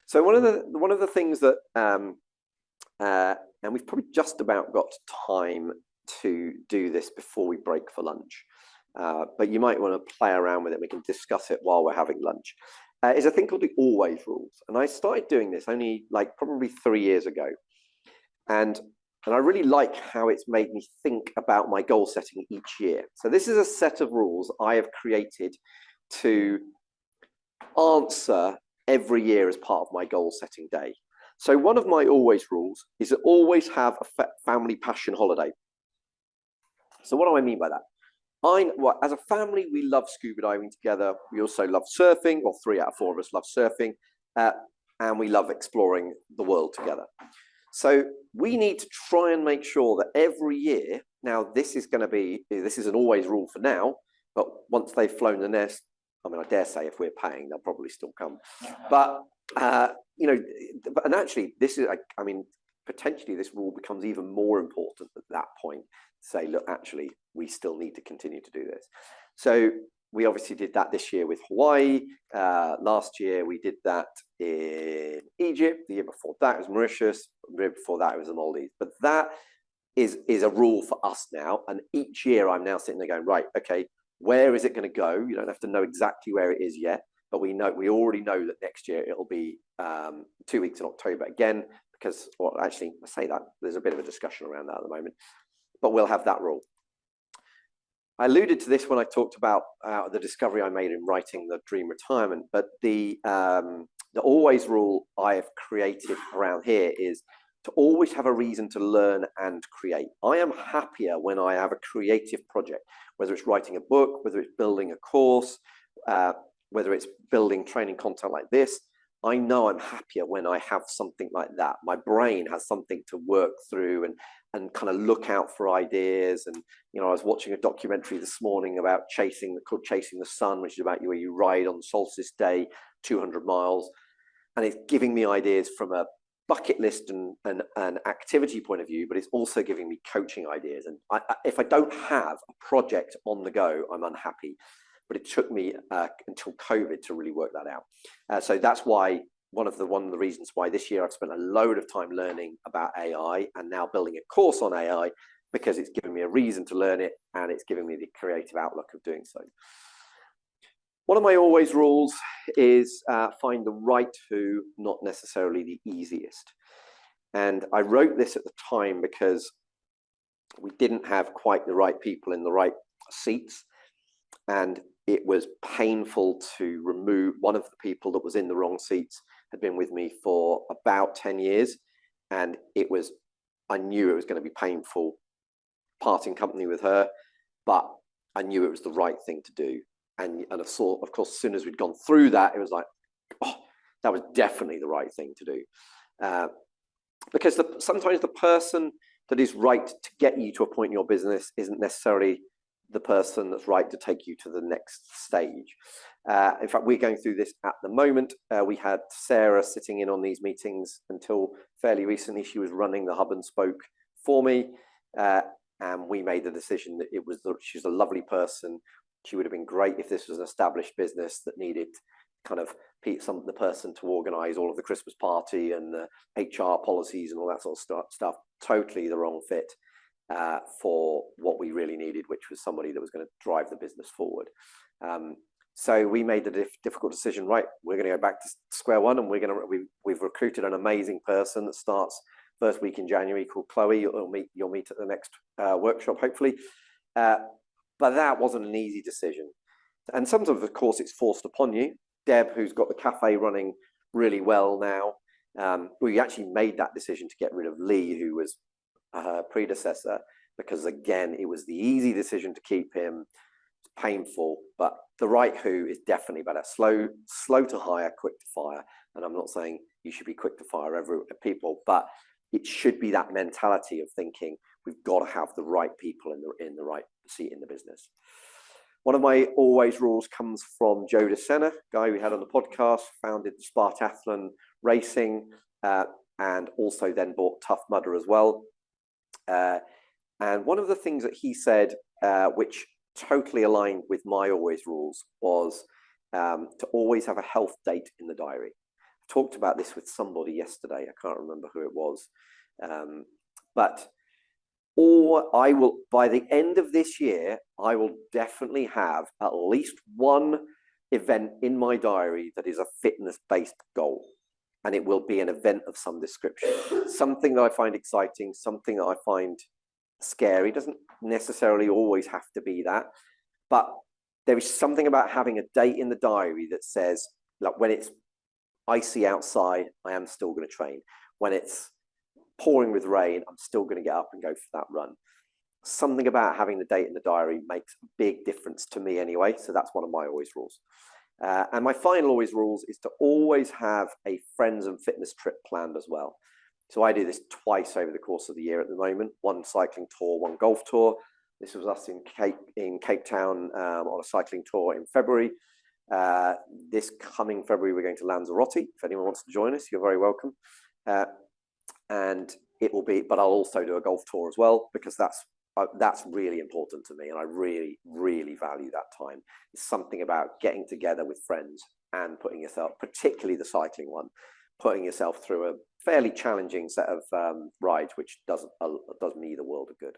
So one of the things that and we've probably just about got time to do this before we break for lunch, but you might want to play around with it. We can discuss it while we're having lunch. Is a thing called the always rules, and I started doing this only like probably 3 years ago, and I really like how it's made me think about my goal setting each year. So this is a set of rules I have created to answer every year as part of my goal setting day. So one of my always rules is to always have a family passion holiday. So what do I mean by that? As a family, we love scuba diving together. We also love surfing, or 3 out of 4 of us love surfing, and we love exploring the world together. So we need to try and make sure that every year, now this is an always rule for now, but once they've flown the nest, I mean, I dare say if we're paying, they'll probably still come. But, and actually this is, I mean, potentially this rule becomes even more important at that point. Say, look, actually, we still need to continue to do this. So we obviously did that this year with Hawaii. Last year, we did that in Egypt. The year before that was Mauritius. The year before that, it was the Maldives. But that is a rule for us now. And each year, I'm now sitting there going, right, okay, where is it going to go? You don't have to know exactly where it is yet. But we already know that next year it'll be 2 weeks in October again, because, well, actually, I say that, there's a bit of a discussion around that at the moment. But we'll have that rule. I alluded to this when I talked about the discovery I made in writing the Dream Retirement, but the always rule I have created around here is to always have a reason to learn and create. I am happier when I have a creative project, whether it's writing a book, whether it's building a course, whether it's building training content like this. I know I'm happier when I have something like that. My brain has something to work through and kind of look out for ideas. And, you know, I was watching a documentary this morning about Chasing the Sun, which is about where you ride on solstice day, 200 miles. And it's giving me ideas from a bucket list and an activity point of view, but it's also giving me coaching ideas. And if I don't have a project on the go, I'm unhappy. But it took me until COVID to really work that out. So that's why one of the reasons why this year I've spent a load of time learning about AI and now building a course on AI, because it's given me a reason to learn it and it's given me the creative outlook of doing so. One of my always rules is find the right who, not necessarily the easiest. And I wrote this at the time because we didn't have quite the right people in the right seats. And it was painful to remove one of the people that was in the wrong seats, had been with me for about 10 years. And I knew it was going to be painful parting company with her, but I knew it was the right thing to do. And of course, as soon as we'd gone through that, it was like, oh, that was definitely the right thing to do. Because sometimes the person that is right to get you to a point in your business isn't necessarily the person that's right to take you to the next stage. In fact, we're going through this at the moment. We had Sarah sitting in on these meetings until fairly recently. She was running the hub and spoke for me. And we made the decision that she's a lovely person. She would have been great if this was an established business that needed kind of the person to organize all of the Christmas party and the HR policies and all that sort of stuff. Totally the wrong fit for what we really needed, which was somebody that was going to drive the business forward. So we made the difficult decision, right, we're going to go back to square one, and we've recruited an amazing person that starts first week in January called Chloe. You'll meet at the next workshop, hopefully. But that wasn't an easy decision. And sometimes, of course, it's forced upon you. Deb, who's got the cafe running really well now, we actually made that decision to get rid of Lee, who was her predecessor, because again, it was the easy decision to keep him. It's painful, but the right who is definitely better. Slow to hire, quick to fire. And I'm not saying you should be quick to fire every people, but it should be that mentality of thinking we've got to have the right people in the right seat in the business. One of my always rules comes from Joe DeSena, guy we had on the podcast, founded the Spartathlon Racing, and also then bought Tough Mudder as well. And one of the things that he said, which totally aligned with my always rules, was to always have a health date in the diary. talked about this with somebody yesterday. I can't remember who it was. But I will, by the end of this year, I will definitely have at least one event in my diary that is a fitness-based goal. And it will be an event of some description, something that I find exciting, something that I find scary. It doesn't necessarily always have to be that, but there is something about having a date in the diary that says, like, when it's icy outside, I am still going to train. When it's pouring with rain, I'm still going to get up and go for that run. Something about having the date in the diary makes a big difference to me anyway. So that's one of my always rules. And my final always rules is to always have a friends and fitness trip planned as well. So I do this twice over the course of the year at the moment, one cycling tour, one golf tour. This was us in Cape Town on a cycling tour in February. This coming February, we're going to Lanzarote. If anyone wants to join us, you're very welcome. And it will be, but I'll also do a golf tour as well, because that's really important to me, and I really, really value that time. It's something about getting together with friends and putting yourself, particularly the cycling one, putting yourself through a fairly challenging set of rides, which does me the world of good.